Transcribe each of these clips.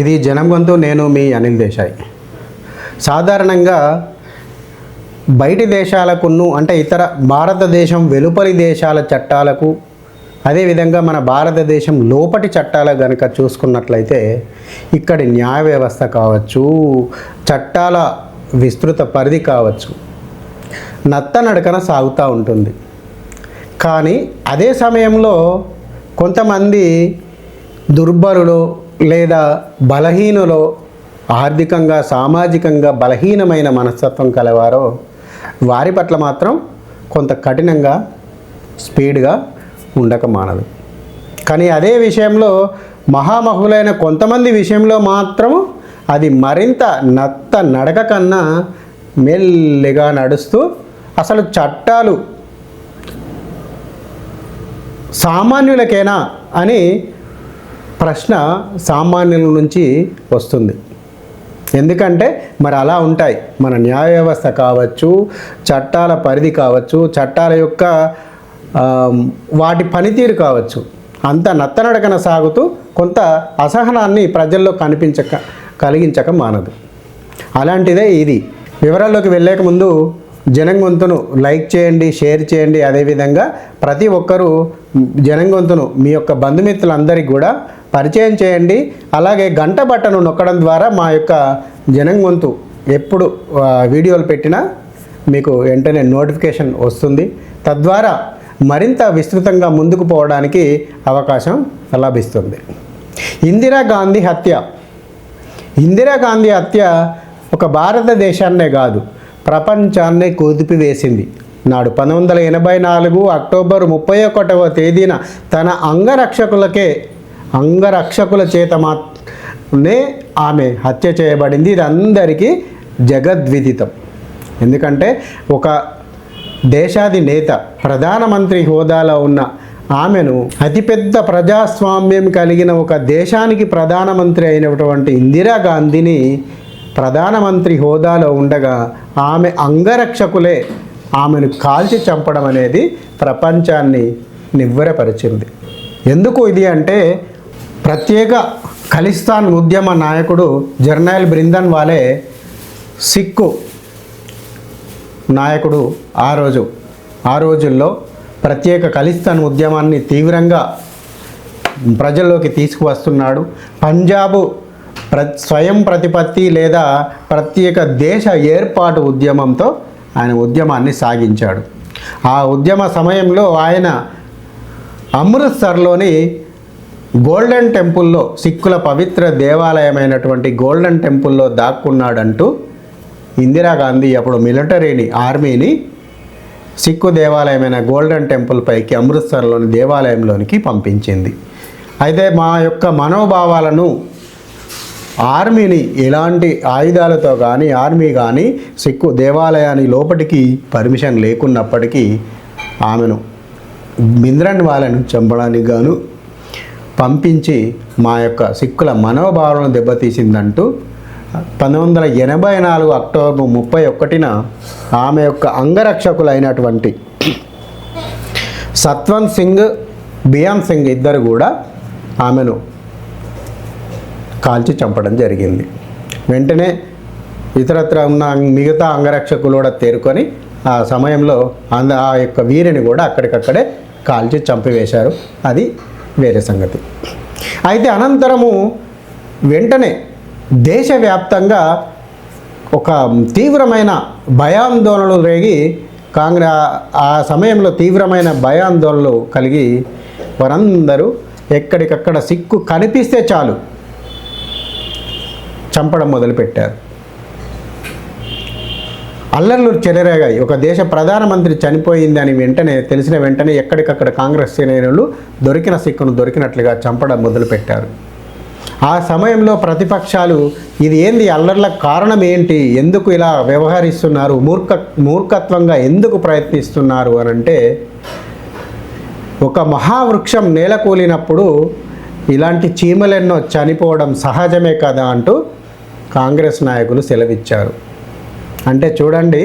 ఇది జనం గొంతు. నేను మీ అనిల్ దేశాయ్. సాధారణంగా బయటి దేశాలకును అంటే ఇతర భారతదేశం వెలుపలి దేశాల చట్టాలకు అదేవిధంగా మన భారతదేశం లోపటి చట్టాలు కనుక చూసుకున్నట్లయితే ఇక్కడి న్యాయ వ్యవస్థ కావచ్చు, చట్టాల విస్తృత పరిధి కావచ్చు, నత్తనడకన సాగుతూ ఉంటుంది. కానీ అదే సమయంలో కొంతమంది దుర్బలులు లేదా బలహీనులో ఆర్థికంగా సామాజికంగా బలహీనమైన మనస్తత్వం కలవారో వారి పట్ల మాత్రం కొంత కఠినంగా స్పీడ్గా ఉండక మానదు. కానీ అదే విషయంలో మహామహులైన కొంతమంది విషయంలో మాత్రం అది మరింత నత్త నడక కన్నా మెల్లిగా నడుస్తూ అసలు చట్టాలు సామాన్యులకేనా అని ప్రశ్న సామాన్యుల నుంచి వస్తుంది. ఎందుకంటే మరి అలా ఉంటాయి మన న్యాయ వ్యవస్థ కావచ్చు, చట్టాల పరిధి కావచ్చు, చట్టాల యొక్క వాటి పనితీరు కావచ్చు, అంత నత్తనడకన సాగుతూ కొంత అసహనాన్ని ప్రజల్లో కలిగించక మానదు. అలాంటిదే ఇది. వివరాల్లోకి వెళ్ళేక ముందు జనం గొంతును లైక్ చేయండి, షేర్ చేయండి. అదేవిధంగా ప్రతి ఒక్కరూ జనం గొంతును మీ యొక్క బంధుమిత్రులందరికీ కూడా పరిచయం చేయండి. అలాగే గంట బటను నొక్కడం ద్వారా మా యొక్క జనం గొంతు ఎప్పుడు వీడియోలు పెట్టినా మీకు వెంటనే నోటిఫికేషన్ వస్తుంది. తద్వారా మరింత విస్తృతంగా ముందుకు పోవడానికి అవకాశం లభిస్తుంది. ఇందిరాగాంధీ హత్య ఒక భారతదేశాన్నే కాదు ప్రపంచాన్నే కుదిపివేసింది. నాడు 1984 అక్టోబర్ 31వ తేదీన తన అంగరక్షకుల చేత మాత్రమే ఆమె హత్య చేయబడింది. ఇది అందరికీ జగద్విదితం. ఎందుకంటే ఒక దేశాధినేత ప్రధానమంత్రి హోదాలో ఉన్న ఆమెను అతిపెద్ద ప్రజాస్వామ్యం కలిగిన ఒక దేశానికి ప్రధానమంత్రి అయినటువంటి ఇందిరాగాంధీని ప్రధానమంత్రి హోదాలో ఉండగా ఆమె అంగరక్షకులే ఆమెను కాల్చి చంపడం అనేది ప్రపంచాన్ని నివ్వెరపరిచింది. ఎందుకు ఇది అంటే ప్రత్యేక ఖలిస్తాన్ ఉద్యమ నాయకుడు జర్నైల్ భింద్రన్వాలే సిక్కు నాయకుడు ఆ రోజుల్లో ప్రత్యేక ఖలిస్తాన్ ఉద్యమాన్ని తీవ్రంగా ప్రజల్లోకి తీసుకువస్తున్నాడు. పంజాబు స్వయం ప్రతిపత్తి లేదా ప్రత్యేక దేశ ఏర్పాటు ఉద్యమంతో ఆయన ఉద్యమాన్ని సాగించాడు. ఆ ఉద్యమ సమయంలో ఆయన అమృత్సర్లోని గోల్డెన్ టెంపుల్లో సిక్కుల పవిత్ర దేవాలయమైనటువంటి గోల్డెన్ టెంపుల్లో దాక్కున్నాడంటూ ఇందిరాగాంధీ అప్పుడు ఆర్మీని సిక్కు దేవాలయమైన గోల్డెన్ టెంపుల్ పైకి అమృత్సర్లోని దేవాలయంలోనికి పంపించింది. అయితే మా యొక్క మనోభావాలను ఆర్మీని ఎలాంటి ఆయుధాలతో కానీ ఆర్మీ కానీ సిక్కు దేవాలయాన్ని లోపలికి పర్మిషన్ లేకున్నప్పటికీ ఆమెను భింద్రన్వాలను చంపడానికి గాను పంపించి మా యొక్క సిక్కుల మనోభావాలను దెబ్బతీసిందంటూ 1984 అక్టోబర్ 31న ఆమె యొక్క అంగరక్షకులైనటువంటి సత్వంత్ సింగ్, బియాన్ సింగ్ ఇద్దరు కూడా ఆమెను కాల్చి చంపడం జరిగింది. వెంటనే ఇతరత్ర ఉన్న మిగతా అంగరక్షకులు కూడా తేరుకొని ఆ సమయంలో ఆ యొక్క వీరిని కూడా అక్కడికక్కడే కాల్చి చంపివేశారు. అది వేరే సంగతి. అయితే అనంతరము వెంటనే దేశవ్యాప్తంగా ఒక తీవ్రమైన భయాందోళనలు రేగి ఆ సమయంలో తీవ్రమైన భయాందోళనలు కలిగి వారందరూ ఎక్కడికక్కడ సిక్కు కనిపిస్తే చాలు చంపడం మొదలుపెట్టారు. అల్లర్లు చెలరేగాయి. ఒక దేశ ప్రధానమంత్రి చనిపోయిందని తెలిసిన వెంటనే ఎక్కడికక్కడ కాంగ్రెస్ శ్రేణులు దొరికిన సిక్కును దొరికినట్లుగా చంపడం మొదలుపెట్టారు. ఆ సమయంలో ప్రతిపక్షాలు ఇది ఏంది, అల్లర్లకు కారణం ఏంటి, ఎందుకు ఇలా వ్యవహరిస్తున్నారు, మూర్ఖత్వంగా ఎందుకు ప్రయత్నిస్తున్నారు అని అంటే ఒక మహావృక్షం నేలకూలినప్పుడు ఇలాంటి చీమలెన్నో చనిపోవడం సహజమే కదా అంటూ కాంగ్రెస్ నాయకులు సెలవిచ్చారు. అంటే చూడండి,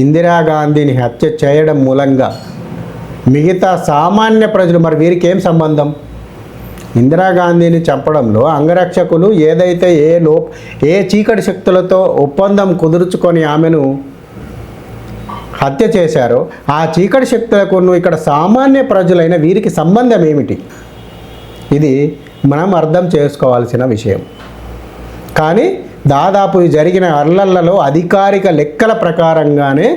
ఇందిరాగాంధీని హత్య చేయడం మూలంగా మిగతా సామాన్య ప్రజలు మరి వీరికి ఏం సంబంధం? ఇందిరాగాంధీని చంపడంలో అంగరక్షకులు ఏదైతే ఏ చీకటి శక్తులతో ఒప్పందం కుదుర్చుకొని ఆమెను హత్య చేశారో ఆ చీకటి శక్తులకు ఇక్కడ సామాన్య ప్రజలైన వీరికి సంబంధం ఏమిటి? ఇది మనం అర్థం చేసుకోవాల్సిన విషయం. కానీ దాదాపు జరిగిన అల్లర్లలో అధికారిక లెక్కల ప్రకారంగానే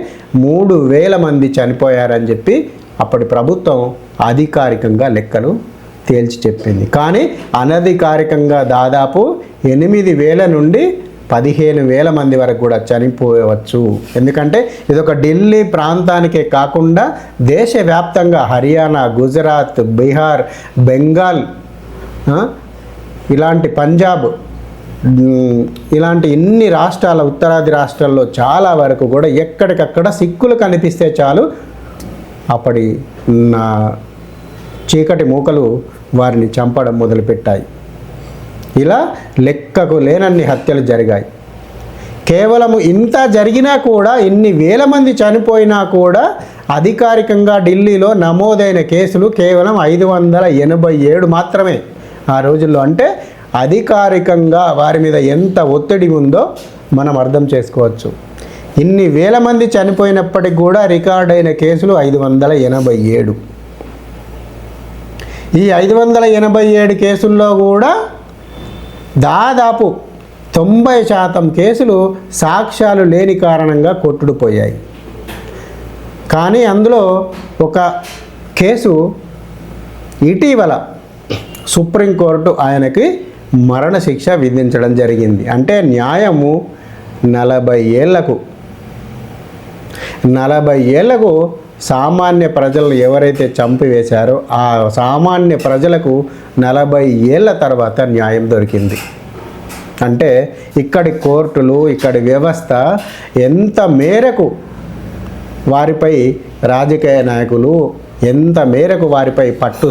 3,000 మంది చనిపోయారని చెప్పి అప్పటి ప్రభుత్వం అధికారికంగా లెక్కలు తేల్చి చెప్పింది. కానీ అనధికారికంగా దాదాపు 8,000 నుండి 15,000 మంది వరకు కూడా చనిపోవచ్చు. ఎందుకంటే ఇదొక ఢిల్లీ ప్రాంతానికే కాకుండా దేశవ్యాప్తంగా హర్యానా, గుజరాత్, బీహార్, బెంగాల్, ఇలాంటి పంజాబ్, ఇలాంటి ఇన్ని రాష్ట్రాల ఉత్తరాది రాష్ట్రాల్లో చాలా వరకు కూడా ఎక్కడికక్కడ సిక్కులు కనిపిస్తే చాలు అప్పటి చీకటి మూకలు వారిని చంపడం మొదలుపెట్టాయి. ఇలా లెక్కకు లేనన్ని హత్యలు జరిగాయి. కేవలం ఇంత జరిగినా కూడా, ఇన్ని వేల మంది చనిపోయినా కూడా అధికారికంగా ఢిల్లీలో నమోదైన కేసులు కేవలం 587 మాత్రమే ఆ రోజుల్లో. అంటే అధికారికంగా వారి మీద ఎంత ఒత్తిడి ఉందో మనం అర్థం చేసుకోవచ్చు. ఇన్ని వేల మంది చనిపోయినప్పటికి కూడా రికార్డైన కేసులు 587. ఈ 587 కేసుల్లో కూడా దాదాపు 90% కేసులు సాక్ష్యాలు లేని కారణంగా కొట్టుకుపోయాయి. కానీ అందులో ఒక కేసు ఇటీవల సుప్రీంకోర్టు ఆయనకి మరణశిక్ష విధించడం జరిగింది. అంటే న్యాయము 40 ఏళ్లకు సామాన్య ప్రజలను ఎవరైతే చంపివేశారో ఆ సామాన్య ప్రజలకు 40 ఏళ్ల తర్వాత న్యాయం దొరికింది. అంటే ఇక్కడి కోర్టులు, ఇక్కడి వ్యవస్థ ఎంత మేరకు వారిపై రాజకీయ నాయకులు ఎంత మేరకు వారిపై పట్టు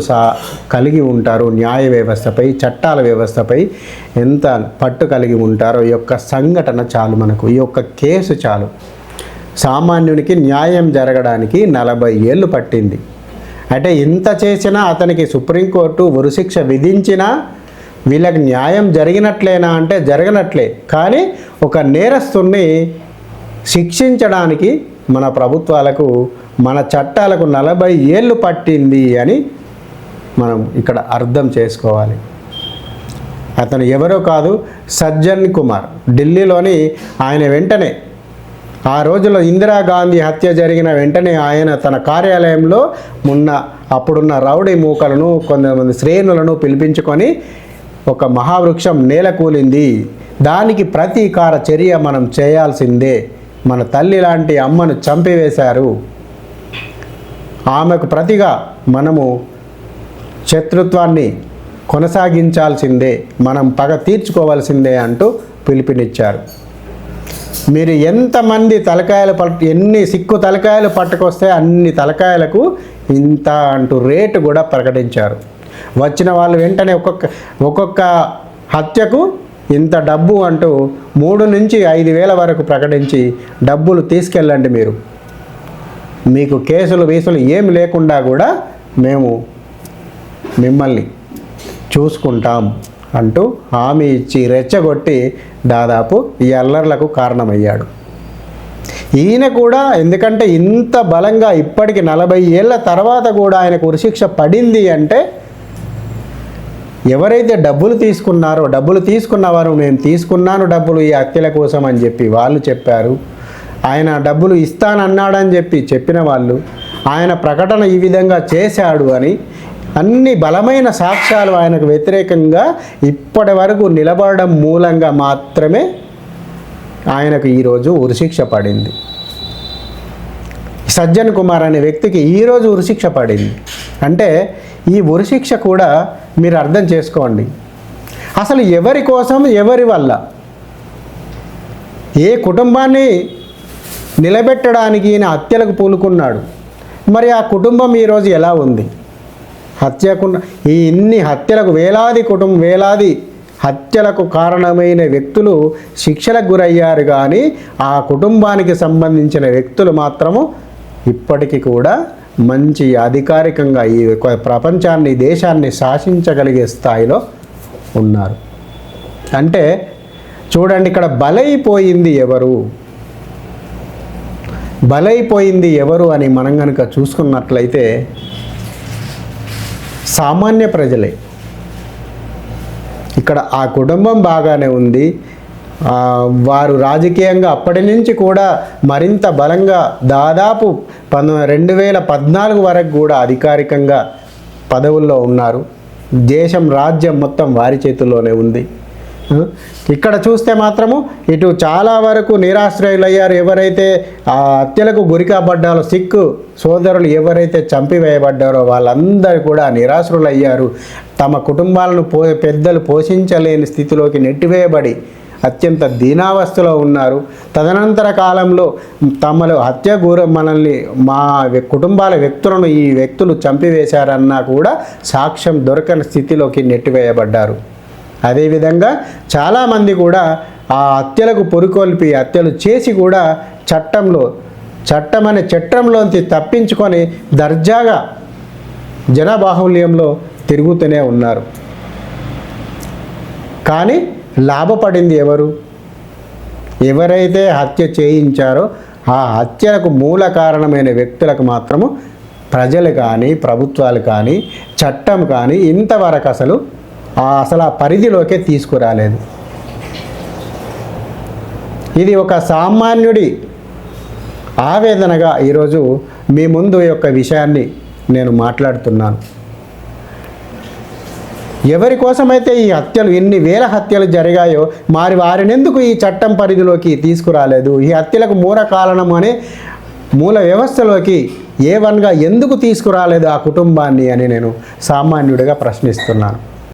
కలిగి ఉంటారో, న్యాయ వ్యవస్థపై, చట్టాల వ్యవస్థపై ఎంత పట్టు కలిగి ఉంటారో ఈ యొక్క సంఘటన చాలు, మనకు ఈ యొక్క కేసు చాలు. సామాన్యునికి న్యాయం జరగడానికి 40 ఏళ్ళు పట్టింది. అంటే ఇంత చేసినా అతనికి సుప్రీంకోర్టు ఉరిశిక్ష విధించినా వీళ్ళకి న్యాయం జరిగినట్లేనా అంటే జరగనట్లే. కానీ ఒక నేరస్తుని శిక్షించడానికి మన ప్రభుత్వాలకు, మన చట్టాలకు 40 ఏళ్ళు పట్టింది అని మనం ఇక్కడ అర్థం చేసుకోవాలి. అతను ఎవరో కాదు, సజ్జన్ కుమార్. ఢిల్లీలోని ఆయన వెంటనే ఆ రోజుల్లో ఇందిరాగాంధీ హత్య జరిగిన వెంటనే ఆయన తన కార్యాలయంలో అప్పుడున్న రౌడీ మూకలను, కొంతమంది శ్రేణులను పిలిపించుకొని ఒక మహావృక్షం నేలకూలింది, దానికి ప్రతీకార చర్య మనం చేయాల్సిందే, మన తల్లి లాంటి అమ్మను చంపివేశారు, ఆమెకు ప్రతిగా మనము శత్రుత్వాన్ని కొనసాగించాల్సిందే, మనం పగ తీర్చుకోవాల్సిందే అంటూ పిలుపునిచ్చారు. మీరు ఎంతమంది ఎన్ని సిక్కు తలకాయలు పట్టుకొస్తే అన్ని తలకాయలకు ఇంత అంటూ రేటు కూడా ప్రకటించారు. వచ్చిన వాళ్ళు వెంటనే ఒక్కొక్క హత్యకు ఇంత డబ్బు అంటూ 3 నుంచి 5,000 వరకు ప్రకటించి డబ్బులు తీసుకెళ్ళండి, మీకు కేసులు వీసులు ఏమి లేకుండా కూడా మేము మిమ్మల్ని చూసుకుంటాం అంటూ హామీ ఇచ్చి రెచ్చగొట్టి దాదాపు ఈ అల్లర్లకు కారణమయ్యాడు. ఈయన కూడా ఎందుకంటే ఇంత బలంగా ఇప్పటికి 40 ఏళ్ల తర్వాత కూడా ఆయనకు ఉరిశిక్ష పడింది అంటే ఎవరైతే డబ్బులు తీసుకున్నారో, డబ్బులు తీసుకున్నవారు నేను తీసుకున్నాను డబ్బులు ఈ హత్యల కోసం అని చెప్పి వాళ్ళు చెప్పారు, ఆయన డబ్బులు ఇస్తానన్నాడని చెప్పిన వాళ్ళు, ఆయన ప్రకటన ఈ విధంగా చేశాడు అని అన్ని బలమైన సాక్ష్యాలు ఆయనకు వ్యతిరేకంగా ఇప్పటి వరకు నిలబడడం మూలంగా మాత్రమే ఆయనకు ఈరోజు ఉరిశిక్ష పడింది. సజ్జన్ కుమార్ అనే వ్యక్తికి ఈరోజు ఉరిశిక్ష పడింది. అంటే ఈ ఉరిశిక్ష కూడా మీరు అర్థం చేసుకోండి, అసలు ఎవరి కోసం, ఎవరి వల్ల, ఏ కుటుంబాన్ని నిలబెట్టడానికి ఈయన హత్యలకు పూనుకున్నాడు. మరి ఆ కుటుంబం ఈరోజు ఎలా ఉంది? ఈ ఇన్ని హత్యలకు వేలాది హత్యలకు కారణమైన వ్యక్తులు శిక్షలకు గురయ్యారు, కానీ ఆ కుటుంబానికి సంబంధించిన వ్యక్తులు మాత్రము ఇప్పటికీ కూడా మంచి అధికారికంగా ఈ ప్రపంచాన్ని దేశాన్ని శాసించగలిగే స్థాయిలో ఉన్నారు. అంటే చూడండి, ఇక్కడ బలైపోయింది ఎవరు అని మనం కనుక చూసుకున్నట్లయితే సామాన్య ప్రజలే. ఇక్కడ ఆ కుటుంబం బాగానే ఉంది, వారు రాజకీయంగా అప్పటి నుంచి కూడా మరింత బలంగా దాదాపు 2014 వరకు కూడా అధికారికంగా పదవుల్లో ఉన్నారు. దేశం రాజ్యం మొత్తం వారి చేతుల్లోనే ఉంది. ఇక్కడ చూస్తే మాత్రము ఇటు చాలా వరకు నిరాశ్రయులయ్యారు. ఎవరైతే ఆ హత్యలకు గురికాబడ్డారో, సిక్ సోదరులు ఎవరైతే చంపివేయబడ్డారో వాళ్ళందరూ కూడా నిరాశ్రులయ్యారు. తమ కుటుంబాలను పెద్దలు పోషించలేని స్థితిలోకి నెట్టివేయబడి అత్యంత దీనావస్థలో ఉన్నారు. తదనంతర కాలంలో తమలో మనల్ని మా కుటుంబాల వ్యక్తులను ఈ వ్యక్తులు చంపివేశారన్నా కూడా సాక్ష్యం దొరకని స్థితిలోకి నెట్టివేయబడ్డారు. అదేవిధంగా చాలామంది కూడా ఆ హత్యలకు పురికొల్పి హత్యలు చేసి కూడా చట్టం అనే చట్టంలోంచి తప్పించుకొని దర్జాగా జనబాహుల్యంలో తిరుగుతూనే ఉన్నారు. కానీ లాభపడింది ఎవరైతే హత్య చేయించారో ఆ హత్యలకు మూల కారణమైన వ్యక్తులకు మాత్రము ప్రజలు కానీ ప్రభుత్వాలు కానీ చట్టం కానీ ఇంతవరకు అసలు ఆ పరిధిలోకే తీసుకురాలేదు. ఇది ఒక సామాన్యుడి ఆవేదనగా ఈరోజు మీ ముందు యొక్క విషయాన్ని నేను మాట్లాడుతున్నాను. ఎవరి కోసమైతే ఈ హత్యలు, ఎన్ని వేల హత్యలు జరిగాయో వారిని ఎందుకు ఈ చట్టం పరిధిలోకి తీసుకురాలేదు? ఈ హత్యలకు మూల కారణం అనే మూల వ్యవస్థలోకి A1గా ఎందుకు తీసుకురాలేదు ఆ కుటుంబాన్ని అని నేను సామాన్యుడిగా ప్రశ్నిస్తున్నాను.